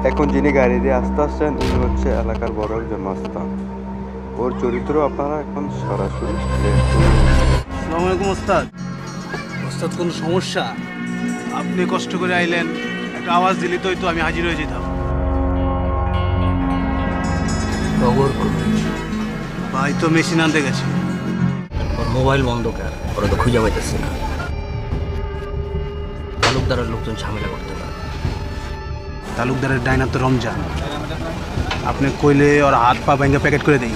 এখন যিনি গাড়ি দিয়ে আসতে আসছেন উনি হচ্ছে এলাকার বড় একজন মাস্তান। ওর চরিত্র আপনারা এখন সরাসরি আসসালামু আলাইকুম ওস্তাদ। ওস্তাদ কোনো সমস্যা? আপনি কষ্ট করে আইলেন, একটা আওয়াজ দিলি তো আমি হাজির হয়ে যেতাম। ভাই তো মেশিন আনতে গেছে। ওর মোবাইল বন্ধ কর, ওরা তো খুঁজে পাইতেছি না। তালুকদারের লোকজন ঝামেলা করতে পারে। তালুকদারের ডাইনার তো রমজান, আপনি কইলে ওর হাত পা ভেঙে প্যাকেট করে দেই।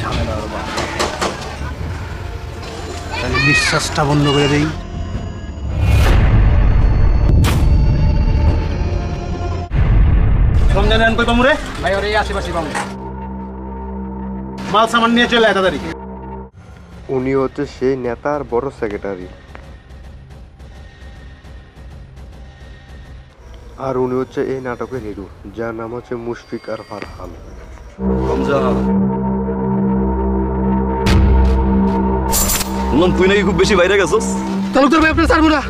ঝামেলা তাহলে নিঃশ্বাসটা বন্ধ করে দেই। রমজান আন কই পামুরে? ভাই ওর এই আশেপাশে পাবো। মাল সামান নিয়ে চলে আয় তাড়াতাড়ি। উনি হচ্ছে সেই নেতার বড় সেক্রেটারি, আর উনি হচ্ছে এই নাটকের হিরো, যার নাম হচ্ছে মুশফিক আর ফারহান। বললাম তুই নাকি খুব বেশি বাইরে গেছস। তালুকদার ভাই আপনার ছাড়বো না।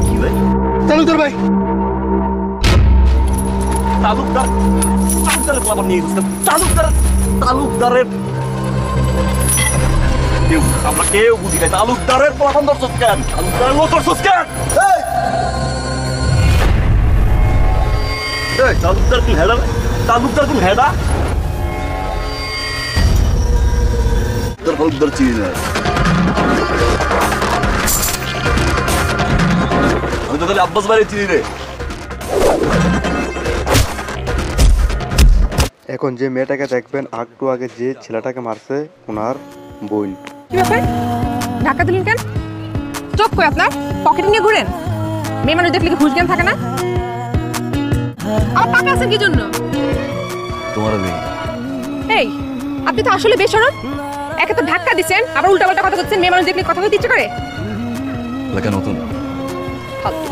কি ভাই? তালুকদার ভাই, তালুকদারের খবর নিয়ে গেছে। তালুকদারের আমরা কেউ বুঝি নাই। তালুকদারের প্রথম দর্শক কেন? তালুকদারের লোক দর্শক কেন? তালুকদার কোন হেডা? তালুকদার কোন হেডা? তালুকদার চিনি না আমি তো খালি আব্বাস ভাইরে চিনি রে। এখন যে মেয়েটাকে দেখবেন একটু আগে যে ছেলেটাকে মারছে ওনার বোন। কি ব্যাপার? ধাক্কা দিলেন কেন? চোখ কই আপনার? পকেটে নিয়ে ঘুরেন? মেয়ে মানুষ দেখলে কি ঘুষ জ্ঞান থাকে না? আর টাকা আছেন কি জন্য? তোমার নেই। এই, আপনি তো আসলে বেশরম। একে তো ধাক্কা দিচ্ছেন, আবার উল্টাপাল্টা কথা বলছেন। মেয়ে মানুষ দেখলে কথা বলতে ইচ্ছে করে? লেখা নতুন ফালতু।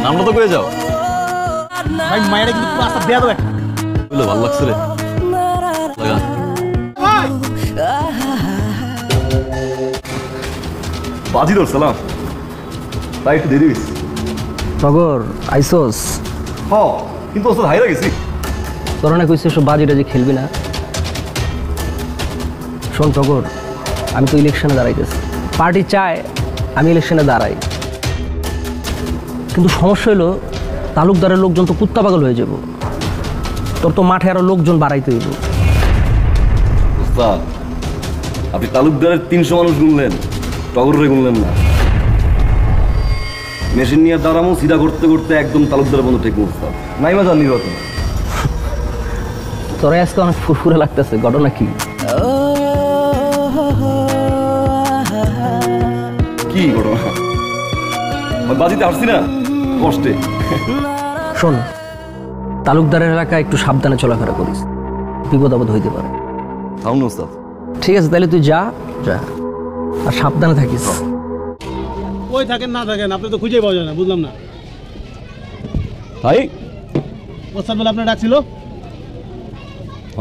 নামটা তো কয়ে যাও। ভাই মায়েরা কিন্তু পুরো আস্তা দেয়া দেবে। বুঝলে ভালো লাগছে রে। লাগা বাজি ধরছিলাম তাই একটু দেরি হয়েছে। টগর আইসোস হ কিন্তু ওস্তাদ হাইরা গেছি। তোরা না কইছিস সব বাজি টাজি খেলবি না। শোন টগর, আমি তো ইলেকশনে দাঁড়াইতেছি। পার্টি চায় আমি ইলেকশনে দাঁড়াই, কিন্তু সমস্যা হলো তালুকদারের লোকজন তো কুত্তা পাগল হয়ে যাব। তোর তো মাঠে আরো লোকজন বাড়াইতে হইব। ওস্তাদ আপনি তালুকদারের 300 মানুষ গুনলেন, টগরে গুনলেন না। মেশিন নিয়ে দাঁড়ামো সিধা করতে করতে একদম তালুকদারের বন্ধ ঠিক ওস্তাদ নাই মজা নির্বাচন। তোরা আজকে অনেক ফুরফুরে লাগতেছে, ঘটনা কি? কি ঘটনা? বাজিতে আসছি না কষ্টে। শোন, তালুকদারের এলাকায় একটু সাবধানে চলাফেরা করিস, বিপদ আপদ হইতে পারে। থামুন ওস্তাদ। ঠিক আছে, তাহলে তুই যা যা, আর সাবধানে থাকিস। ওই থাকেন না থাকেন, আপনি তো খুঁজেই পাওয়া যায় না। বুঝলাম না তাই ওস্তাদ বলে আপনার ডাকছিল। হ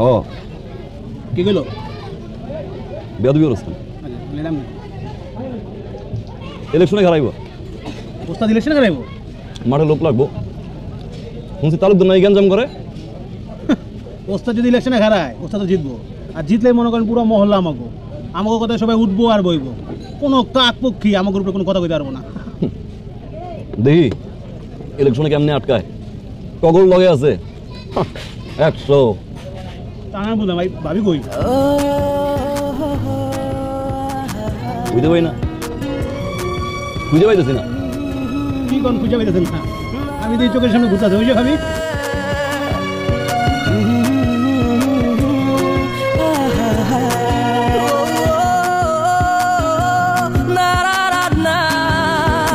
কি কইলো? বেদবি অবস্থা ম্যাডাম ইলেকশনে হারাইব। ওস্তাদ ইলেকশন করাইবো? মাঠে লোক লাগবো। শুনছি তালুকদার নাই গ্যাঞ্জাম করে। ওস্তাদ যদি ইলেকশনে হারায় ওস্তাদ তো জিতবো, আর জিতলে মনে করেন পুরো মহল্লা আমাকে কথায় সবাই উঠবো আর বইবো। কোনো কাক পক্ষী আমাকে উপরে কোনো কথা কইতে পারবো না। দেখি ইলেকশনে কেমনে আটকায়। টগর লগে আছে 100। তা আমি বললাম ভাই ভাবি কই? বুঝতে পারি না, খুঁজে পাইতেছি না। কি কোন খুঁজে পাইতেছেন না? আমি তো এই চোখের সামনে ঘুরতে ওই যে ভাবি।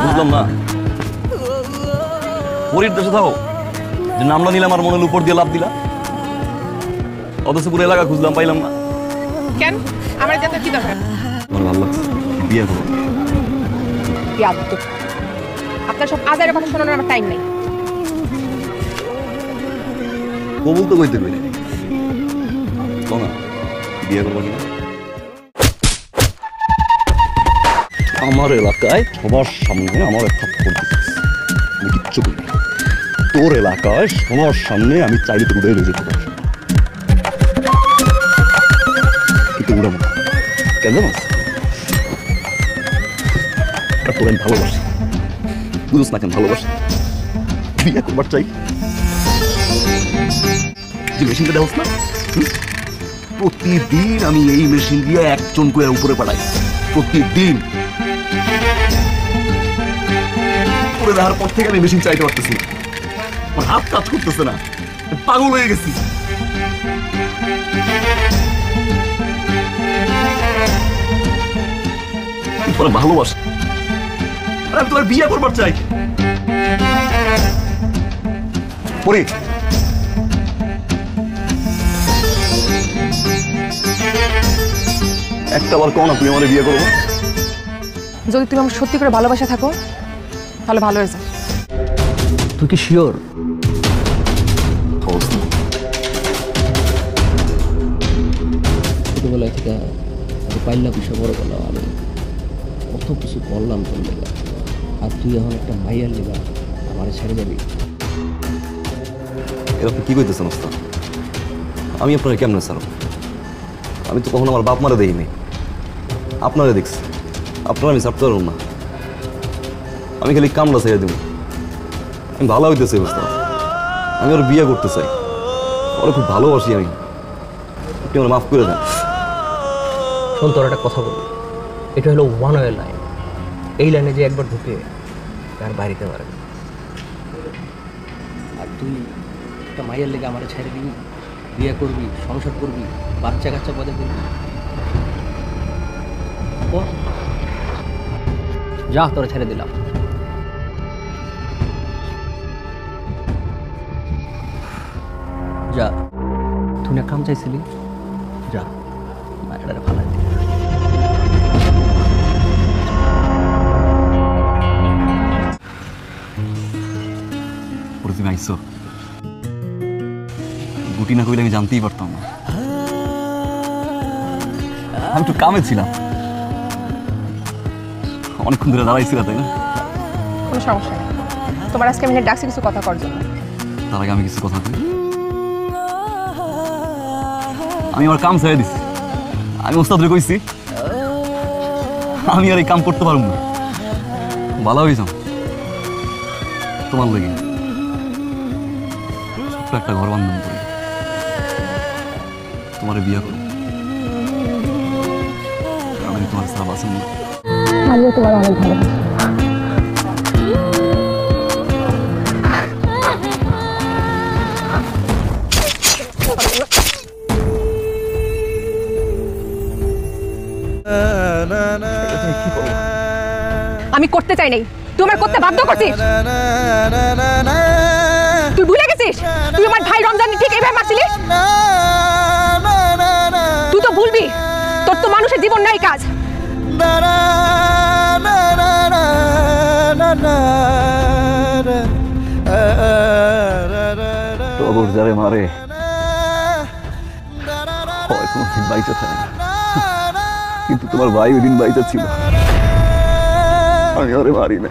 বুঝলাম না, পরীর দেশে থাকো যে নামটা নিলাম আর মনের উপর দিয়ে লাভ দিলা, অথচ পুরো এলাকা খুঁজলাম পাইলাম না। কেন? আমার যাতে কি দরকার? আমার ভালো লাগছে, বিয়ে করো। আপনার সব আজারের কথা শোনানোর আমার টাইম নেই। কবুল তো কইতে কইলে না বিয়ে করবো কিনা? আমার এলাকায় সবার সামনে আমার একটা করতেছিস, আমি কিচ্ছু করি না। তোর এলাকায় সবার সামনে আমি চাইলে তো উড়ে যেতে পারি, কিন্তু উড়াবো না। কেন জানো? তোর আমি ভালোবাসি, বুঝোস না কেন ভালোবাসি? বিয়ে করবার চাই। যে মেশিনটা দেওয়াস না, প্রতিদিন আমি এই মেশিন দিয়ে একজন করে উপরে পাঠাই, প্রতিদিন। করে দেওয়ার পর থেকে আমি মেশিন চাইতে পারতেছি না, আমার হাত কাজ করতেছে না, পাগল হয়ে গেছি। তোরা ভালোবাসি, আমি তোমার বিয়ে করবার চাই। পরি একটা বার কও না তুই আমার বিয়ে করবো। যদি তুমি আমার সত্যি করে ভালোবাসা থাকো তাহলে ভালো হয়ে যাও। তুই কি শিওর? ছোটবেলায় থেকে আমি পাইলা বিষয় বড় করলাম, আমি কত কিছু করলাম তোর লেগা, আর তুই এখন একটা মাইয়ার লেগা আমার ছেড়ে যাবি? এরকম কি কইতেছেন ওস্তাদ? আমি আপনার কেমনে স্যার? আমি তো কখনো আমার বাপ মারা দেখিনি, আপনারা দেখছি। আপনারা আমি ছাড়তে পারব না, আমি খালি কামলা ছেড়ে দেব। আমি ভালো হইতেছি ওস্তাদ, আমি ওর বিয়ে করতে চাই, ওরা খুব ভালোবাসি আমি, আপনি আমার মাফ করে দেন। শোন, তোর একটা কথা বলি, এটা হলো ওয়ান ওয়ে লাইন। এই লাইনে যে একবার ঢুকে তার বাড়িতে পারে, আর তুই একটা মাইয়ার লেগে আমার ছেড়ে দিবি, বিয়ে করবি, সংসার করবি, বাচ্চা কাচ্চা পদে করবি? যা, তোরা ছেড়ে দিলাম। যা, তুই না কাম চাইছিলি, যা মায়ের ফালাই দে। তুমি আইসো, গুটি না কইলে আমি জানতেই পারতাম না। আমি একটু কামে ছিলাম, অনেকক্ষণ ধরে দাঁড়াইছিলাম, তাই না? কোনো সমস্যা নেই, তোমার আজকে আমি ডাকছি কিছু কথা করার জন্য। তার আগে আমি কিছু কথা কই। আমি আমার কাম ছেড়ে দিছি, আমি ওস্তাদরে কইছি আমি আর এই কাম করতে পারবো না। ভালো হয়েছ তোমার লেগে, ছোট্ট একটা ঘর বান্ধব করি, তোমার বিয়ে করো, আমি তোমার সারা বাসন না। আমিও তোমার অনেক ভালোবাসি। আমি করতে চাই নাই, তুই আমার করতে বাধ্য করছিস। তুই ভুলে গেছিস তুই আমার ভাই রমজান ঠিক এইভাবে মারছিলি? তুই তো ভুলবি, তোর তো মানুষের জীবন নাই কাজ। টগর যারে মারে হয় কোনদিন বাইচা থাকে না, কিন্তু তোমার ভাই ওই দিন বাইচা ছিল, আমি ওরে মারি না।